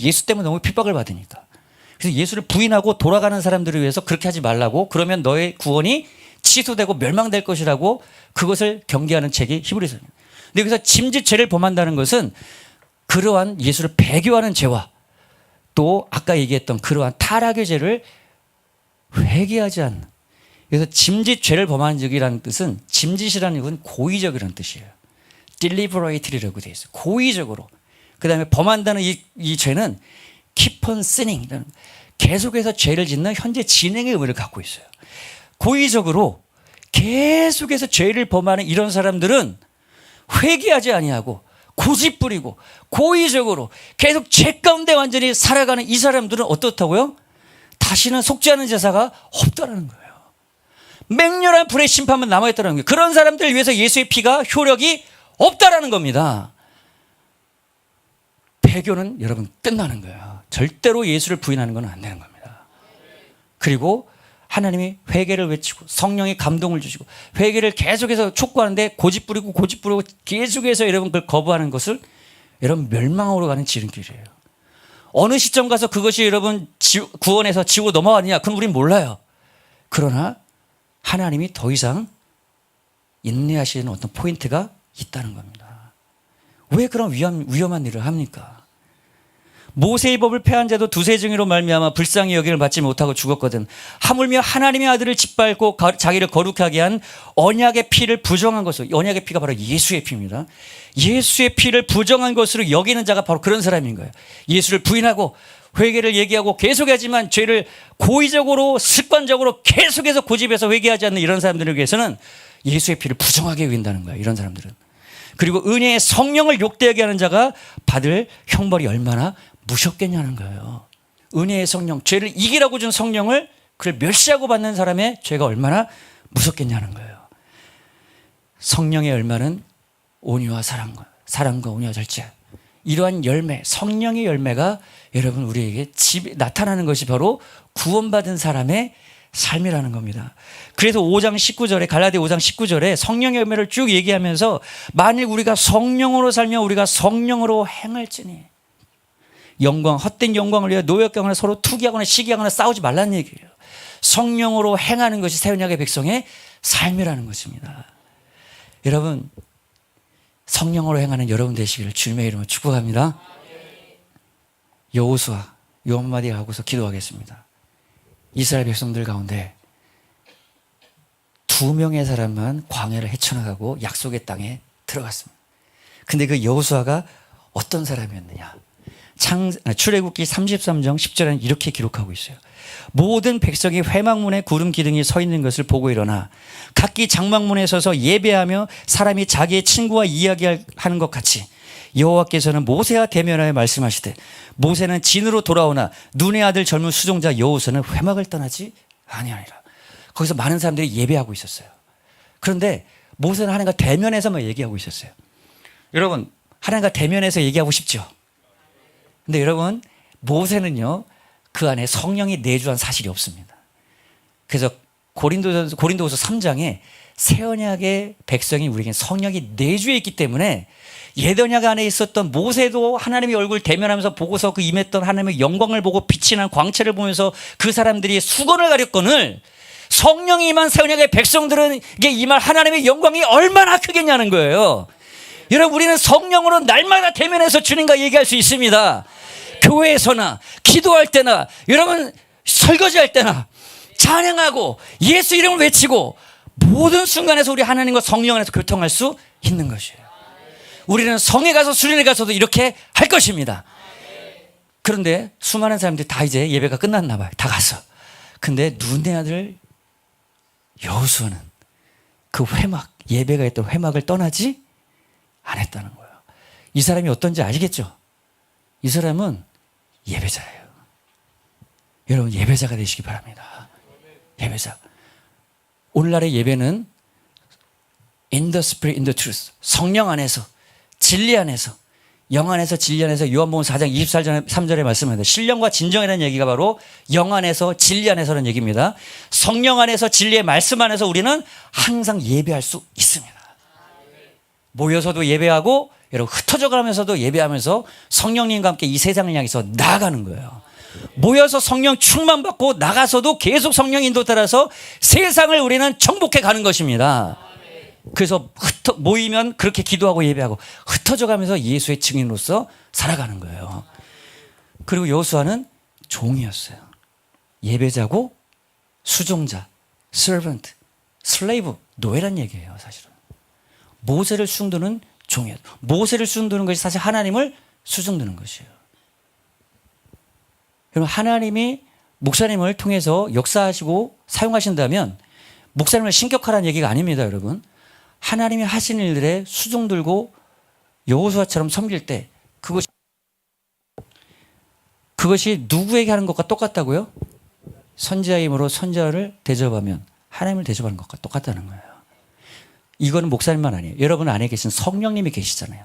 예수 때문에 너무 핍박을 받으니까. 그래서 예수를 부인하고 돌아가는 사람들을 위해서 그렇게 하지 말라고, 그러면 너의 구원이 취소되고 멸망될 것이라고 그것을 경계하는 책이 히브리서입니다. 근데 여기서 짐짓 죄를 범한다는 것은 그러한 예수를 배교하는 죄와 또 아까 얘기했던 그러한 타락의 죄를 회개하지 않는, 그래서 짐짓 죄를 범한 적이라는 뜻은, 짐짓이라는 것은 고의적이라는 뜻이에요. deliberately라고 되어 있어요. 고의적으로. 그 다음에 범한다는 이 죄는 keep on sinning, 계속해서 죄를 짓는 현재 진행의 의미를 갖고 있어요. 고의적으로 계속해서 죄를 범하는 이런 사람들은 회개하지 아니하고 고집부리고 고의적으로 계속 죄 가운데 완전히 살아가는 이 사람들은 어떻다고요? 다시는 속죄하는 제사가 없다라는 거예요. 맹렬한 불의 심판만 남아있다는 거예요. 그런 사람들을 위해서 예수의 피가 효력이 없다라는 겁니다. 배교는 여러분 끝나는 거예요. 절대로 예수를 부인하는 건 안 되는 겁니다. 그리고 하나님이 회개를 외치고 성령의 감동을 주시고 회개를 계속해서 촉구하는데 고집부리고 계속해서 여러분 그걸 거부하는 것을 여러분 멸망으로 가는 지름길이에요. 어느 시점 가서 그것이 여러분 구원에서 지옥으로 넘어가느냐, 그건 우린 몰라요. 그러나 하나님이 더 이상 인내하시는 어떤 포인트가 있다는 겁니다. 왜 그런 위험한 일을 합니까? 모세의 법을 패한 자도 두세 증인으로 말미암아 불쌍히 여김을 받지 못하고 죽었거든. 하물며 하나님의 아들을 짓밟고 자기를 거룩하게 한 언약의 피를 부정한 것으로, 언약의 피가 바로 예수의 피입니다. 예수의 피를 부정한 것으로 여기는 자가 바로 그런 사람인 거예요. 예수를 부인하고 회개를 얘기하고 계속하지만 죄를 고의적으로 습관적으로 계속해서 고집해서 회개하지 않는 이런 사람들을 위해서는 예수의 피를 부정하게 여긴다는 거예요. 이런 사람들은. 그리고 은혜의 성령을 욕되게 하는 자가 받을 형벌이 얼마나 무섭겠냐는 거예요. 은혜의 성령, 죄를 이기라고 준 성령을 그를 멸시하고 받는 사람의 죄가 얼마나 무섭겠냐는 거예요. 성령의 열매는 온유와 사랑과 온유와 절제. 이러한 열매, 성령의 열매가 여러분 우리에게 나타나는 것이 바로 구원받은 사람의 삶이라는 겁니다. 그래서 5장 19절에, 갈라디아 5장 19절에 성령의 열매를 쭉 얘기하면서 만일 우리가 성령으로 살며 우리가 성령으로 행할지니, 영광, 헛된 영광을 위해 노역하거나 서로 투기하거나 시기하거나 싸우지 말라는 얘기예요. 성령으로 행하는 것이 새 언약의 백성의 삶이라는 것입니다. 여러분, 성령으로 행하는 여러분 되시기를 주님의 이름으로 축복합니다. 여호수아 요 한마디 하고서 기도하겠습니다. 이스라엘 백성들 가운데 2명의 사람만 광야를 헤쳐나가고 약속의 땅에 들어갔습니다. 근데 그 여호수아가 어떤 사람이었느냐? 출애굽기 33장 10절에는 이렇게 기록하고 있어요. 모든 백성이 회막문에 구름 기둥이 서 있는 것을 보고 일어나 각기 장막문에 서서 예배하며 사람이 자기의 친구와 이야기하는 것 같이 여호와께서는 모세와 대면하여 말씀하시되 모세는 진으로 돌아오나 눈의 아들 젊은 수종자 여호수아는 회막을 떠나지 아니하니라. 거기서 많은 사람들이 예배하고 있었어요. 그런데 모세는 하나님과 대면해서만 얘기하고 있었어요. 여러분, 하나님과 대면해서 얘기하고 싶죠? 근데 여러분, 모세는요 그 안에 성령이 내주한 사실이 없습니다. 그래서 고린도후서 3장에 새 언약의 백성이 우리에게 성령이 내주해 있기 때문에 옛 언약 안에 있었던 모세도 하나님의 얼굴 대면하면서 보고서 그 임했던 하나님의 영광을 보고 빛이 난 광채를 보면서 그 사람들이 수건을 가렸거늘 성령이 임한 새 언약의 백성들은 이게 임할 하나님의 영광이 얼마나 크겠냐는 거예요. 여러분, 우리는 성령으로 날마다 대면해서 주님과 얘기할 수 있습니다. 교회에서나 기도할 때나 여러분 설거지할 때나 찬양하고 예수 이름을 외치고 모든 순간에서 우리 하나님과 성령 안에서 교통할 수 있는 것이에요. 우리는 성에 가서 수련회 가서도 이렇게 할 것입니다. 그런데 수많은 사람들이 다 이제 예배가 끝났나 봐요. 다 갔어. 근데 눈의 아들 여호수아는 그 회막, 예배가 있던 회막을 떠나지 안 했다는 거예요. 이 사람이 어떤지 아시겠죠? 이 사람은 예배자예요. 여러분, 예배자가 되시기 바랍니다. 예배자. 오늘날의 예배는 in the spirit, in the truth. 성령 안에서, 진리 안에서, 영 안에서, 진리 안에서 요한복음 4장 23절에 말씀합니다. 신령과 진정이라는 얘기가 바로 영 안에서, 진리 안에서라는 얘기입니다. 성령 안에서, 진리의 말씀 안에서 우리는 항상 예배할 수 있습니다. 모여서도 예배하고 여러분 흩어져 가면서도 예배하면서 성령님과 함께 이 세상을 향해서 나아가는 거예요. 모여서 성령 충만받고 나가서도 계속 성령 인도 따라서 세상을 우리는 정복해 가는 것입니다. 그래서 모이면 그렇게 기도하고 예배하고 흩어져 가면서 예수의 증인으로서 살아가는 거예요. 그리고 여호수아는 종이었어요. 예배자고 수종자, servant, slave, 노예란 얘기예요. 사실은 모세를 수종드는 종이에요. 모세를 수종드는 것이 사실 하나님을 수종드는 것이에요. 여러분, 하나님이 목사님을 통해서 역사하시고 사용하신다면 목사님을 신격하라는 얘기가 아닙니다. 여러분, 하나님이 하신 일들에 수종들고 여호수아처럼 섬길 때 그것이 누구에게 하는 것과 똑같다고요? 선지자의 힘으로 선지자를 대접하면 하나님을 대접하는 것과 똑같다는 거예요. 이거는 목사님만 아니에요. 여러분 안에 계신 성령님이 계시잖아요.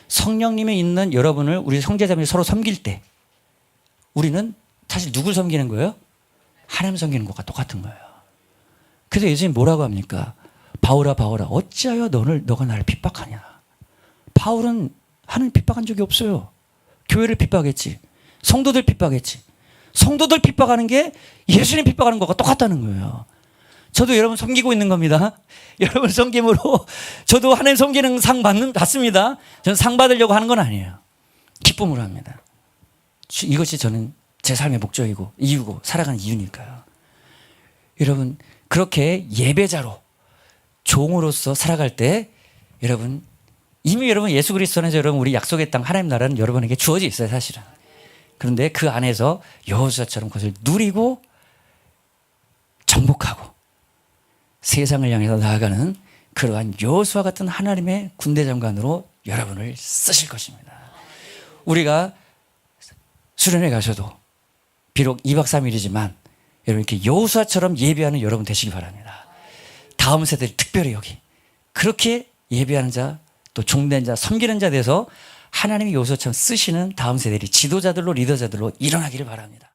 성령님이 있는 여러분을 우리 형제자매를 서로 섬길 때 우리는 사실 누굴 섬기는 거예요? 하나님 섬기는 것과 똑같은 거예요. 그래서 예수님 뭐라고 합니까? 바울아 바울아 어찌하여 너가 나를 핍박하냐. 바울은 하나님 핍박한 적이 없어요. 교회를 핍박했지. 성도들 핍박했지. 성도들 핍박하는 게 예수님 핍박하는 것과 똑같다는 거예요. 저도 여러분 섬기고 있는 겁니다. 여러분 섬김으로 저도 하나님 섬기는 상 받습니다. 저는 상 받으려고 하는 건 아니에요. 기쁨으로 합니다. 이것이 저는 제 삶의 목적이고 이유고 살아가는 이유니까요. 여러분 그렇게 예배자로 종으로서 살아갈 때 여러분 이미 여러분 예수 그리스도 안에서 여러분 우리 약속의 땅 하나님 나라는 여러분에게 주어져 있어요. 사실은. 그런데 그 안에서 여호수아처럼 그것을 누리고 정복하고 세상을 향해서 나아가는 그러한 여호수아 같은 하나님의 군대 장관으로 여러분을 쓰실 것입니다. 우리가 수련회 가셔도 비록 2박 3일이지만 여러분 이렇게 여호수아처럼 예배하는 여러분 되시기 바랍니다. 다음 세대를 특별히 여기 그렇게 예배하는 자 또 종된 자 섬기는 자 돼서 하나님이 여호수아처럼 쓰시는 다음 세대들이 지도자들로 리더자들로 일어나기를 바랍니다.